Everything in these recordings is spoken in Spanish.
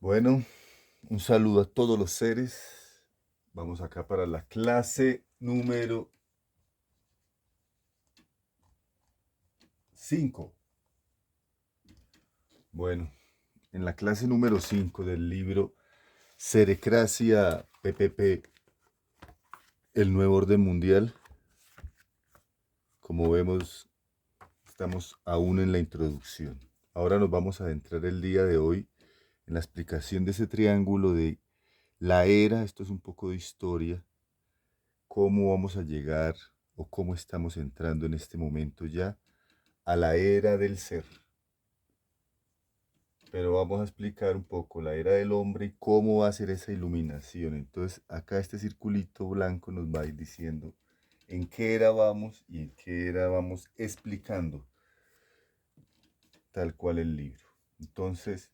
Bueno, un saludo a todos los seres. Vamos acá para la clase número 5. Bueno, en la clase número 5 del libro Cerecracia PPP, el nuevo orden mundial, como vemos, estamos aún en la introducción. Ahora nos vamos a adentrar el día de hoy en la explicación de ese triángulo de la era, esto es un poco de historia, cómo vamos a llegar o cómo estamos entrando en este momento ya a la era del ser. Pero vamos a explicar un poco la era del hombre y cómo va a ser esa iluminación. Entonces acá este circulito blanco nos va a ir diciendo en qué era vamos y en qué era vamos explicando tal cual el libro. Entonces,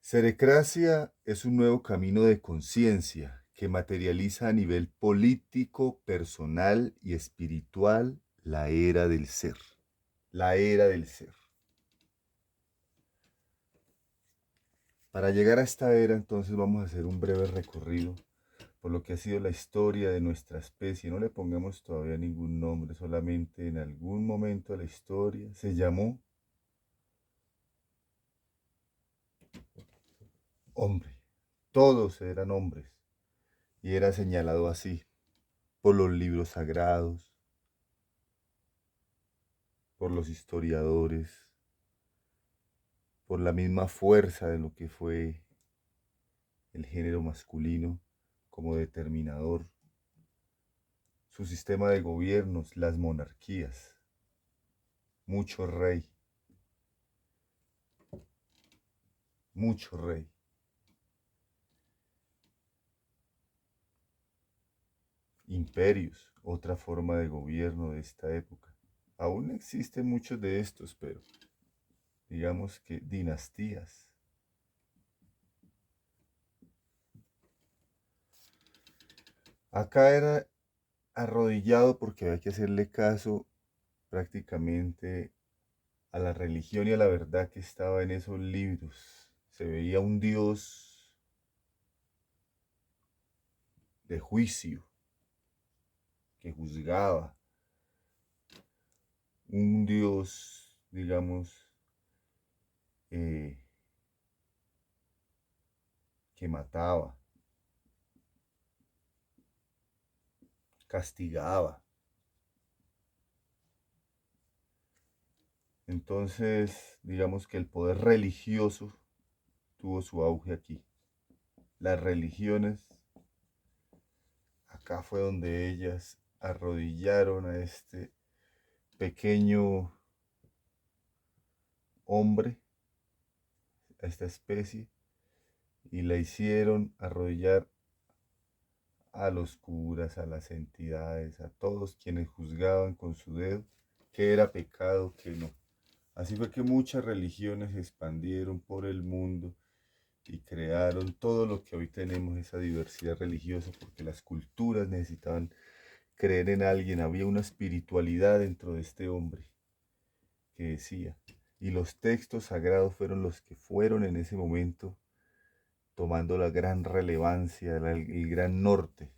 Cerecracia es un nuevo camino de conciencia que materializa a nivel político, personal y espiritual la era del ser. La era del ser. Para llegar a esta era, entonces vamos a hacer un breve recorrido por lo que ha sido la historia de nuestra especie. No le pongamos todavía ningún nombre, solamente en algún momento de la historia se llamó hombre. Todos eran hombres y era señalado así por los libros sagrados, por los historiadores, por la misma fuerza de lo que fue el género masculino como determinador, su sistema de gobiernos, las monarquías, mucho rey, mucho rey. Imperios, otra forma de gobierno de esta época. Aún existen muchos de estos, pero digamos que dinastías. Acá era arrodillado porque había que hacerle caso prácticamente a la religión y a la verdad que estaba en esos libros. Se veía un Dios de juicio que juzgaba, un Dios, digamos, eh, que mataba, castigaba. Entonces, digamos que el poder religioso tuvo su auge aquí. Las religiones, acá fue donde ellas arrodillaron a este pequeño hombre, a esta especie, y la hicieron arrodillar a los curas, a las entidades, a todos quienes juzgaban con su dedo qué era pecado, qué no. Así fue que muchas religiones se expandieron por el mundo y crearon todo lo que hoy tenemos, esa diversidad religiosa, porque las culturas necesitaban creer en alguien, había una espiritualidad dentro de este hombre que decía, y los textos sagrados fueron los que fueron en ese momento tomando la gran relevancia, el gran norte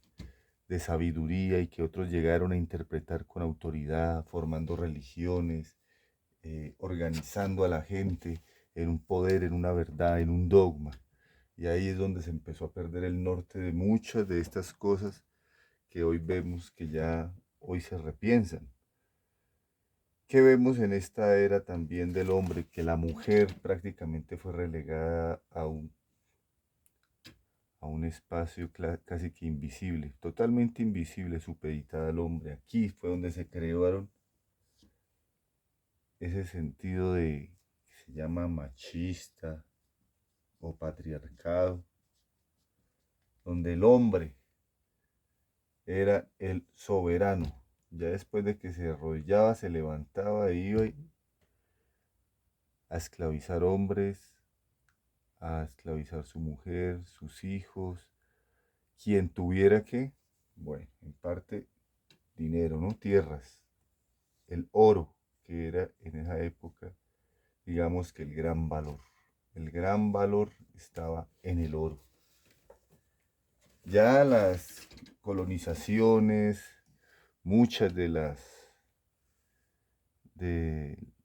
de sabiduría y que otros llegaron a interpretar con autoridad, formando religiones, organizando a la gente en un poder, en una verdad, en un dogma. Y ahí es donde se empezó a perder el norte de muchas de estas cosas que hoy vemos que ya hoy se repiensan. ¿Qué vemos en esta era también del hombre? Que la mujer prácticamente fue relegada a un espacio casi que invisible, totalmente invisible, supeditada al hombre. Aquí fue donde se crearon ese sentido de que se llama machista o patriarcado, donde el hombre era el soberano. Ya después de que se arrodillaba, se levantaba e iba a esclavizar hombres, a esclavizar su mujer, sus hijos, quien tuviera que, bueno, en parte dinero, ¿no? Tierras, el oro, que era en esa época, digamos que el gran valor. El gran valor estaba en el oro. Ya las colonizaciones, muchas de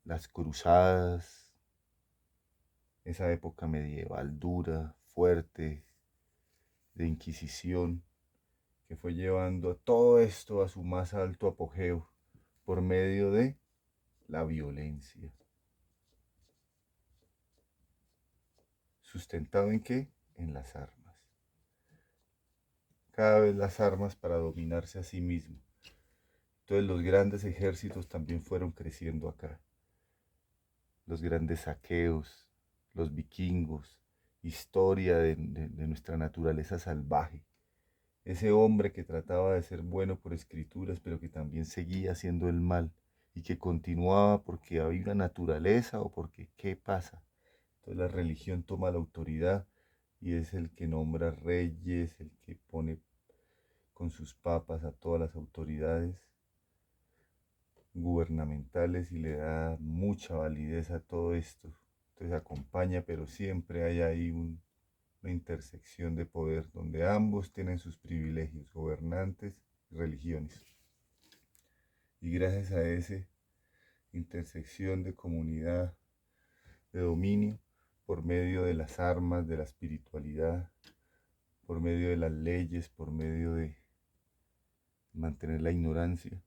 las cruzadas, esa época medieval dura, fuerte, de Inquisición, que fue llevando todo esto a su más alto apogeo por medio de la violencia. ¿Sustentado en qué? En las armas. Cada vez las armas para dominarse a sí mismo. Entonces los grandes ejércitos también fueron creciendo acá. Los grandes saqueos, los vikingos, historia de nuestra naturaleza salvaje. Ese hombre que trataba de ser bueno por escrituras, pero que también seguía haciendo el mal y que continuaba porque había una naturaleza o porque ¿qué pasa? Entonces la religión toma la autoridad y es el que nombra reyes, el que pone con sus papas a todas las autoridades gubernamentales y le da mucha validez a todo esto. Entonces acompaña, pero siempre hay ahí una intersección de poder donde ambos tienen sus privilegios, gobernantes y religiones. Y gracias a esa intersección de comunidad, de dominio, por medio de las armas, de la espiritualidad, por medio de las leyes, por medio de mantener la ignorancia,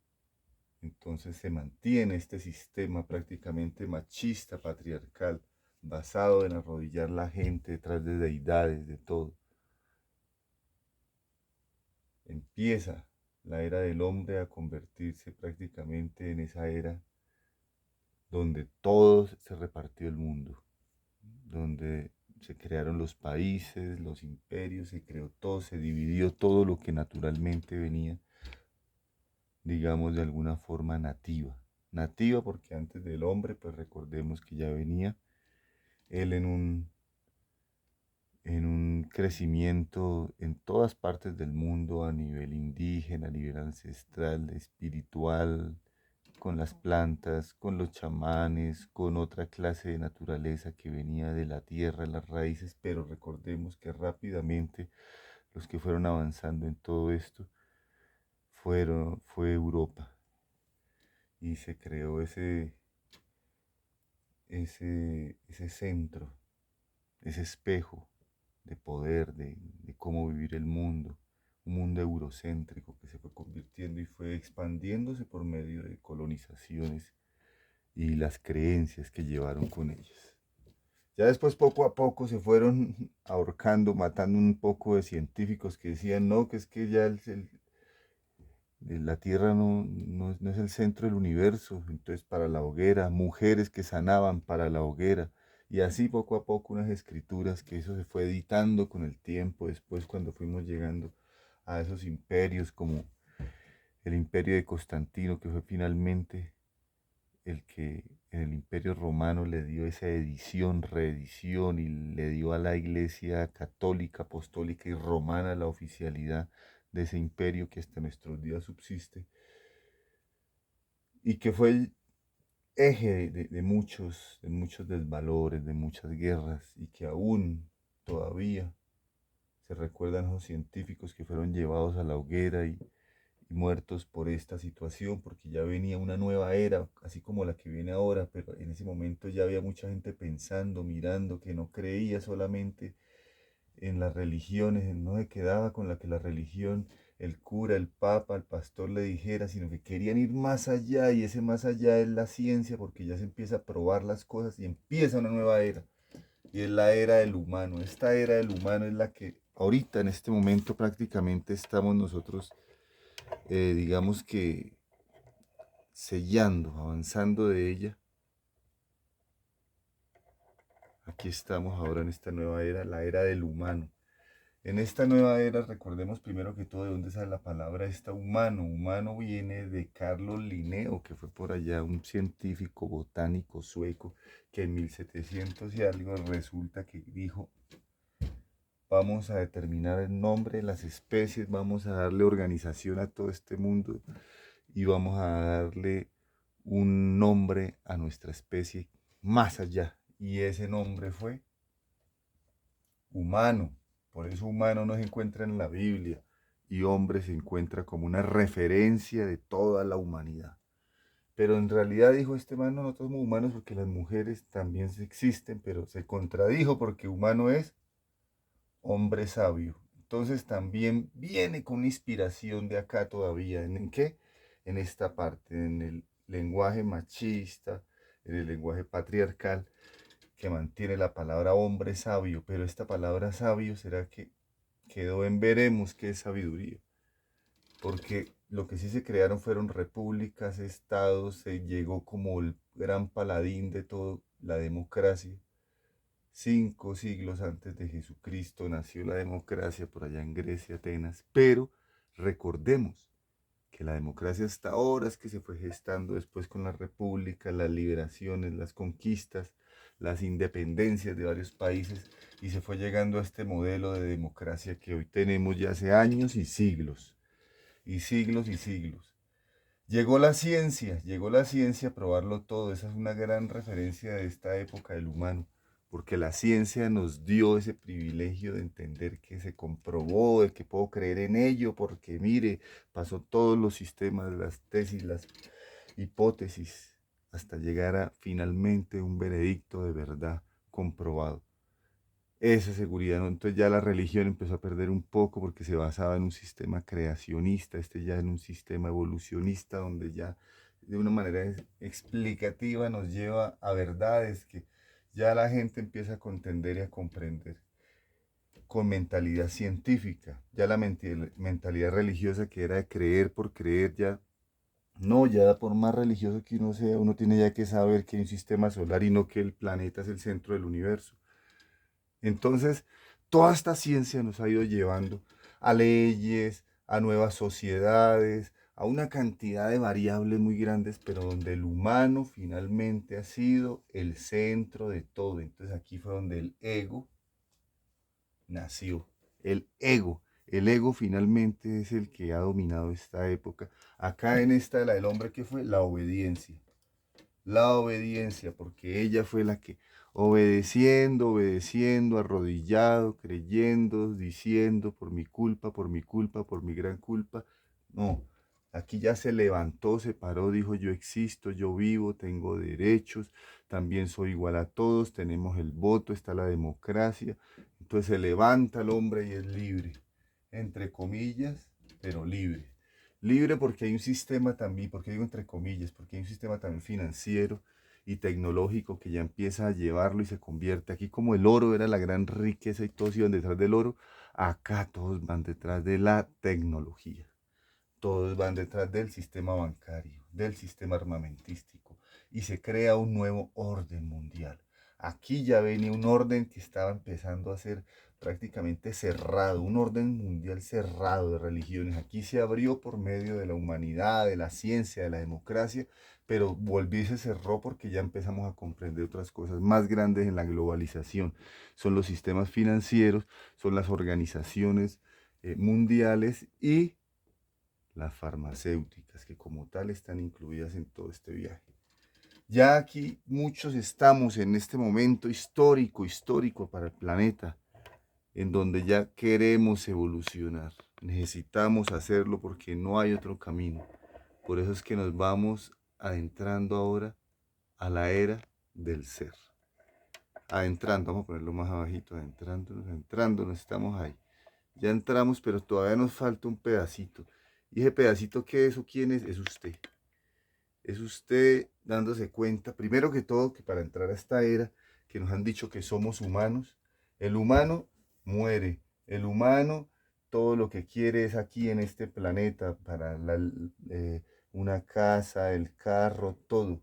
entonces se mantiene este sistema prácticamente machista, patriarcal, basado en arrodillar la gente detrás de deidades, de todo. Empieza la era del hombre a convertirse prácticamente en esa era donde todo se repartió el mundo, donde se crearon los países, los imperios, se creó todo, se dividió todo lo que naturalmente venía, digamos, de alguna forma nativa. Nativa porque antes del hombre, pues recordemos que ya venía él en un crecimiento en todas partes del mundo, a nivel indígena, a nivel ancestral, espiritual, con las plantas, con los chamanes, con otra clase de naturaleza que venía de la tierra, las raíces, pero recordemos que rápidamente los que fueron avanzando en todo esto fue Europa y se creó ese centro, ese espejo de poder, de cómo vivir el mundo, un mundo eurocéntrico que se fue convirtiendo y fue expandiéndose por medio de colonizaciones y las creencias que llevaron con ellas. Ya después poco a poco se fueron ahorcando, matando un poco de científicos que decían, no, que es que ya la Tierra no es el centro del universo, entonces para la hoguera, mujeres que sanaban para la hoguera, y así poco a poco unas escrituras que eso se fue editando con el tiempo, después cuando fuimos llegando a esos imperios como el imperio de Constantino, que fue finalmente el que en el imperio romano le dio esa edición, reedición y le dio a la iglesia católica, apostólica y romana la oficialidad de ese imperio que hasta nuestros días subsiste y que fue el eje de muchos desvalores, de muchas guerras y que aún todavía se recuerdan los científicos que fueron llevados a la hoguera y muertos por esta situación, porque ya venía una nueva era, así como la que viene ahora, pero en ese momento ya había mucha gente pensando, mirando, que no creía solamente en las religiones, no se quedaba con la que la religión, el cura, el papa, el pastor le dijera, sino que querían ir más allá y ese más allá es la ciencia porque ya se empieza a probar las cosas y empieza una nueva era y es la era del humano. Esta era del humano es la que ahorita en este momento prácticamente estamos nosotros, digamos que sellando, avanzando de ella. Aquí estamos ahora en esta nueva era, la era del humano. En esta nueva era, recordemos primero que todo de dónde sale la palabra esta humano. Humano viene de Carlos Linneo, que fue por allá un científico botánico sueco que en 1700 y algo resulta que dijo, vamos a determinar el nombre de las especies, vamos a darle organización a todo este mundo y vamos a darle un nombre a nuestra especie más allá. Y ese nombre fue humano. Por eso humano no se encuentra en la Biblia y hombre se encuentra como una referencia de toda la humanidad. Pero en realidad dijo este man, no, nosotros somos humanos porque las mujeres también existen, pero se contradijo porque humano es hombre sabio. Entonces también viene con una inspiración de acá todavía. ¿En qué? En esta parte, en el lenguaje machista, en el lenguaje patriarcal, que mantiene la palabra hombre sabio. Pero esta palabra sabio será que quedó en veremos qué es sabiduría. Porque lo que sí se crearon fueron repúblicas, estados, se llegó como el gran paladín de todo, la democracia. 5 siglos antes de Jesucristo nació la democracia por allá en Grecia, Atenas, pero recordemos que la democracia hasta ahora es que se fue gestando después con la república, las liberaciones, las conquistas, las independencias de varios países y se fue llegando a este modelo de democracia que hoy tenemos ya hace años y siglos, y siglos y siglos. Llegó la ciencia a probarlo todo. Esa es una gran referencia de esta época del humano, porque la ciencia nos dio ese privilegio de entender que se comprobó, de que puedo creer en ello, porque mire, pasó todos los sistemas, las tesis, las hipótesis, hasta llegar a finalmente un veredicto de verdad comprobado. Esa seguridad, ¿no? Entonces ya la religión empezó a perder un poco porque se basaba en un sistema creacionista, este ya en un sistema evolucionista, donde ya de una manera explicativa nos lleva a verdades que ya la gente empieza a contender y a comprender con mentalidad científica. Ya la mentalidad religiosa que era de creer por creer, ya no, ya por más religioso que uno sea, uno tiene ya que saber que hay un sistema solar y no que el planeta es el centro del universo. Entonces, toda esta ciencia nos ha ido llevando a leyes, a nuevas sociedades, a una cantidad de variables muy grandes, pero donde el humano finalmente ha sido el centro de todo. Entonces aquí fue donde el ego nació. El ego. El ego finalmente es el que ha dominado esta época. Acá en esta, la del hombre, ¿qué fue? La obediencia. La obediencia, porque ella fue la que obedeciendo, obedeciendo, arrodillado, creyendo, diciendo, por mi culpa, por mi culpa, por mi gran culpa. No, aquí ya se levantó, se paró, dijo, yo existo, yo vivo, tengo derechos, también soy igual a todos, tenemos el voto, está la democracia. Entonces se levanta el hombre y es libre, entre comillas, pero libre. Libre porque hay un sistema también, porque digo entre comillas, porque hay un sistema también financiero y tecnológico que ya empieza a llevarlo y se convierte. Aquí como el oro era la gran riqueza y todos iban detrás del oro, acá todos van detrás de la tecnología. Todos van detrás del sistema bancario, del sistema armamentístico y se crea un nuevo orden mundial. Aquí ya venía un orden que estaba empezando a ser prácticamente cerrado, un orden mundial cerrado de religiones. Aquí se abrió por medio de la humanidad, de la ciencia, de la democracia, pero volvió y se cerró porque ya empezamos a comprender otras cosas más grandes en la globalización. Son los sistemas financieros, son las organizaciones mundiales y las farmacéuticas, que como tal están incluidas en todo este viaje. Ya aquí muchos estamos en este momento histórico para el planeta, en donde ya queremos evolucionar. Necesitamos hacerlo porque no hay otro camino. Por eso es que nos vamos adentrando ahora a la era del ser. Adentrando, vamos a ponerlo más abajito, adentrándonos, estamos ahí. Ya entramos, pero todavía nos falta un pedacito. ¿Y ese pedacito qué es o quién es? Es usted. Es usted dándose cuenta, primero que todo, que para entrar a esta era, que nos han dicho que somos humanos, el humano muere. El humano todo lo que quiere es aquí en este planeta, para una casa, el carro, todo.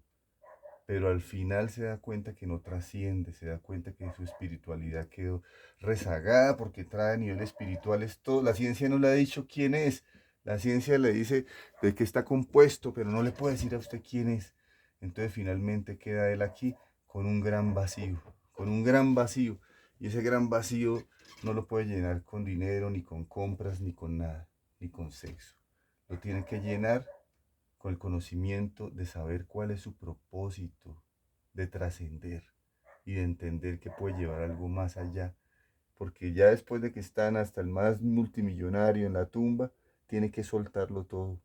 Pero al final se da cuenta que no trasciende, se da cuenta que su espiritualidad quedó rezagada porque trae a nivel espiritual esto. La ciencia no le ha dicho quién es, la ciencia le dice de qué está compuesto, pero no le puede decir a usted quién es. Entonces finalmente queda él aquí con un gran vacío, con un gran vacío. Y ese gran vacío no lo puede llenar con dinero, ni con compras, ni con nada, ni con sexo. Lo tiene que llenar con el conocimiento de saber cuál es su propósito, de trascender y de entender que puede llevar algo más allá porque ya después de que están hasta el más multimillonario en la tumba, tiene que soltarlo todo.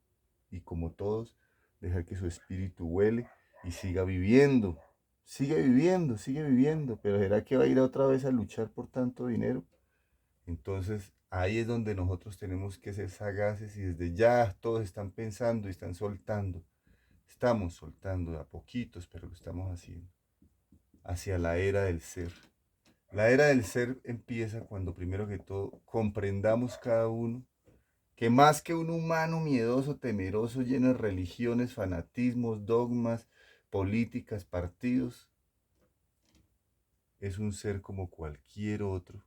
Y como todos, dejar que su espíritu huele y siga viviendo. Sigue viviendo, pero ¿será que va a ir otra vez a luchar por tanto dinero? Entonces ahí es donde nosotros tenemos que ser sagaces y desde ya todos están pensando y están soltando. Estamos soltando de a poquitos, pero lo estamos haciendo hacia la era del ser. La era del ser empieza cuando primero que todo comprendamos cada uno que más que un humano miedoso, temeroso, lleno de religiones, fanatismos, dogmas, políticas, partidos, es un ser como cualquier otro,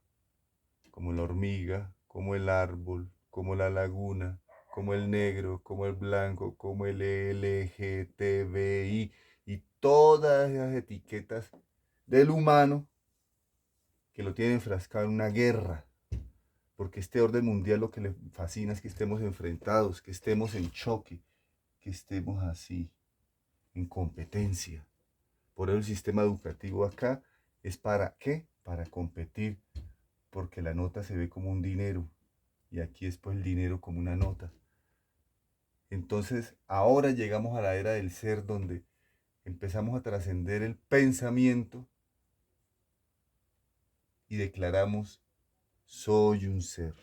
como la hormiga, como el árbol, como la laguna, como el negro, como el blanco, como el LGTBI y todas esas etiquetas del humano que lo tienen enfrascado en una guerra. Porque este orden mundial lo que le fascina es que estemos enfrentados, que estemos en choque, que estemos así, en competencia. Por eso el sistema educativo acá es para qué? Para competir, porque la nota se ve como un dinero y aquí es pues el dinero como una nota. Entonces ahora llegamos a la era del ser donde empezamos a trascender el pensamiento y declaramos soy un ser.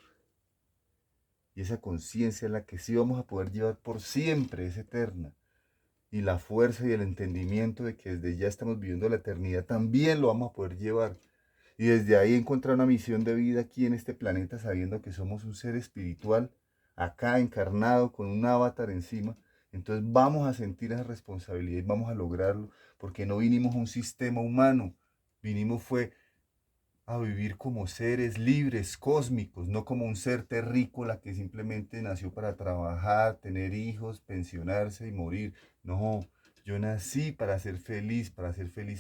Y esa conciencia es la que sí vamos a poder llevar por siempre, es eterna. Y la fuerza y el entendimiento de que desde ya estamos viviendo la eternidad también lo vamos a poder llevar. Y desde ahí encontrar una misión de vida aquí en este planeta sabiendo que somos un ser espiritual, acá encarnado con un avatar encima. Entonces vamos a sentir esa responsabilidad y vamos a lograrlo porque no vinimos a un sistema humano, vinimos fue a vivir como seres libres, cósmicos, no como un ser terrícola que simplemente nació para trabajar, tener hijos, pensionarse y morir. No, yo nací para hacer feliz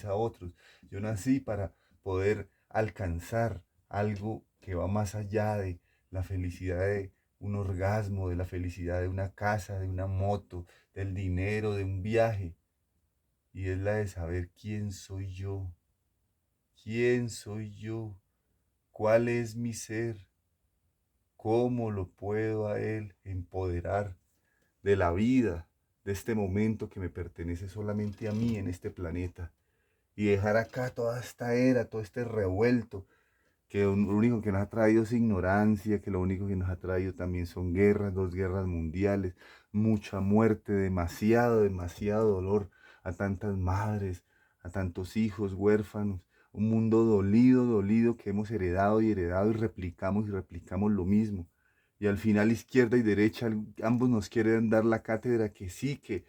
a otros. Yo nací para poder alcanzar algo que va más allá de la felicidad de un orgasmo, de la felicidad de una casa, de una moto, del dinero, de un viaje. Y es la de saber quién soy yo. ¿Quién soy yo? ¿Cuál es mi ser? ¿Cómo lo puedo a él empoderar de la vida, de este momento que me pertenece solamente a mí en este planeta? Y dejar acá toda esta era, todo este revuelto, que lo único que nos ha traído es ignorancia, que lo único que nos ha traído también son guerras, 2 guerras mundiales, mucha muerte, demasiado, demasiado dolor a tantas madres, a tantos hijos huérfanos, un mundo dolido, dolido que hemos heredado y replicamos lo mismo. Y al final izquierda y derecha ambos nos quieren dar la cátedra que sí, que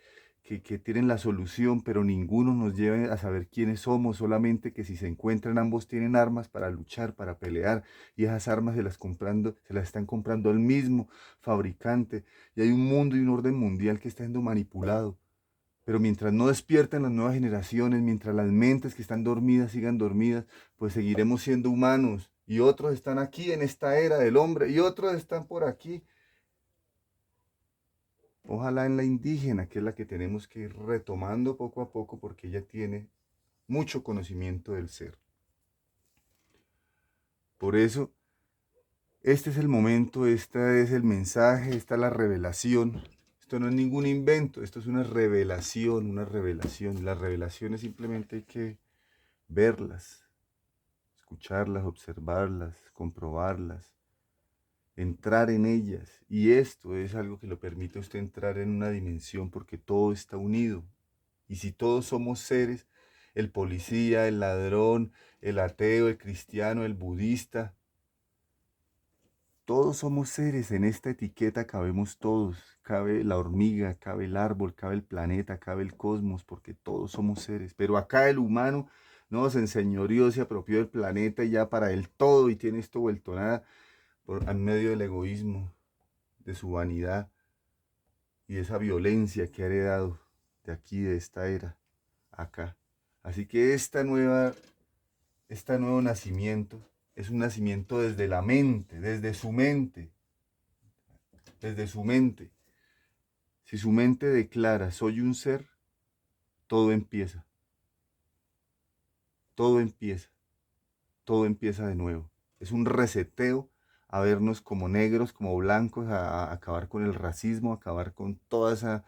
tienen la solución, pero ninguno nos lleva a saber quiénes somos, solamente que si se encuentran ambos tienen armas para luchar, para pelear, y esas armas se las están comprando al mismo fabricante, y hay un mundo y un orden mundial que está siendo manipulado. Pero mientras no despierten las nuevas generaciones, mientras las mentes que están dormidas sigan dormidas, pues seguiremos siendo humanos. Y otros están aquí en esta era del hombre, y otros están por aquí ojalá en la indígena, que es la que tenemos que ir retomando poco a poco porque ella tiene mucho conocimiento del ser. Por eso, este es el momento, este es el mensaje, esta es la revelación. Esto no es ningún invento, esto es una revelación, una revelación. Las revelaciones simplemente hay que verlas, escucharlas, observarlas, comprobarlas, entrar en ellas. Y esto es algo que lo permite a usted entrar en una dimensión porque todo está unido. Y si todos somos seres, el policía, el ladrón, el ateo, el cristiano, el budista, todos somos seres, en esta etiqueta cabemos todos, cabe la hormiga, cabe el árbol, cabe el planeta, cabe el cosmos, porque todos somos seres. Pero acá el humano no se enseñoreó, se apropió del planeta y ya para él todo y tiene esto vuelto nada en medio del egoísmo, de su vanidad y de esa violencia que ha heredado de aquí, de esta era, acá. Así que este nuevo nacimiento es un nacimiento desde la mente, desde su mente. Si su mente declara soy un ser, todo empieza, todo empieza, todo empieza de nuevo. Es un reseteo a vernos como negros, como blancos, a acabar con el racismo, acabar con toda esa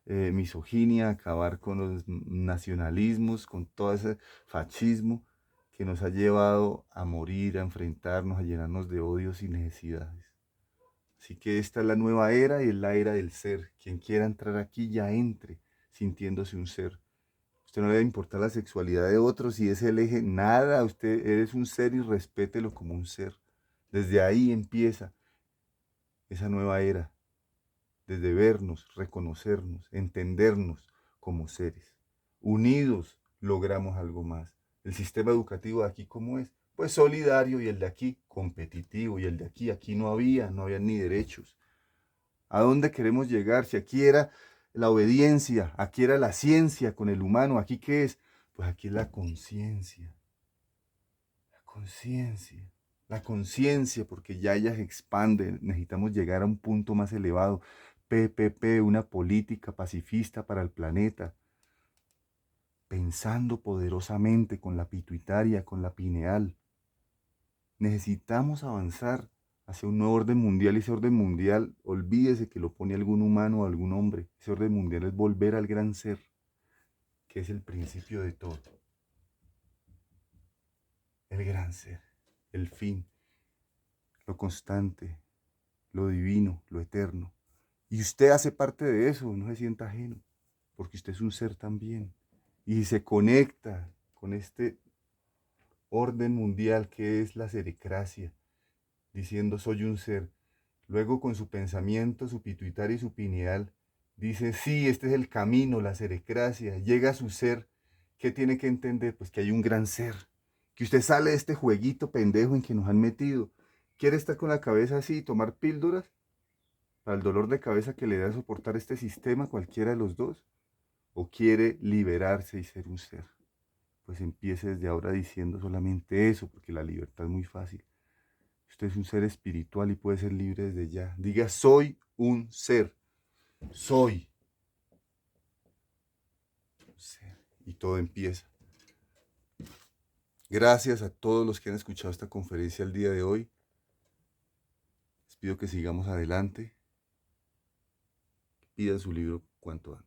misoginia, acabar con los nacionalismos, con todo ese fascismo que nos ha llevado a morir, a enfrentarnos, a llenarnos de odios y necesidades. Así que esta es la nueva era y es la era del ser. Quien quiera entrar aquí ya entre sintiéndose un ser. Usted no le debe importar la sexualidad de otros, si es el eje, nada, usted eres un ser y respételo como un ser. Desde ahí empieza esa nueva era, desde vernos, reconocernos, entendernos como seres. Unidos logramos algo más. El sistema educativo de aquí, ¿cómo es? Pues solidario, y el de aquí competitivo, y el de aquí no había ni derechos. ¿A dónde queremos llegar? Si aquí era la obediencia, aquí era la ciencia con el humano, ¿aquí qué es? Pues aquí es la conciencia. La conciencia. La conciencia, porque ya ella se expande. Necesitamos llegar a un punto más elevado. PPP, una política pacifista para el planeta. Pensando poderosamente con la pituitaria, con la pineal. Necesitamos avanzar hacia un nuevo orden mundial, y ese orden mundial, olvídese que lo pone algún humano o algún hombre. Ese orden mundial es volver al gran ser, que es el principio de todo. El gran ser, el fin, lo constante, lo divino, lo eterno. Y usted hace parte de eso, no se sienta ajeno, porque usted es un ser también. Y se conecta con este orden mundial que es la cerecracia, diciendo soy un ser. Luego con su pensamiento, su pituitaria y su pineal, dice, sí, este es el camino, la cerecracia. Llega a su ser. ¿Qué tiene que entender? Pues que hay un gran ser. Que usted sale de este jueguito pendejo en que nos han metido. ¿Quiere estar con la cabeza así y tomar píldoras para el dolor de cabeza que le da soportar este sistema, cualquiera de los dos? ¿O quiere liberarse y ser un ser? Pues empiece desde ahora diciendo solamente eso, porque la libertad es muy fácil. Usted es un ser espiritual y puede ser libre desde ya. Diga, soy un ser. Soy un ser. Y todo empieza. Gracias a todos los que han escuchado esta conferencia el día de hoy. Les pido que sigamos adelante. Pidan su libro cuanto antes.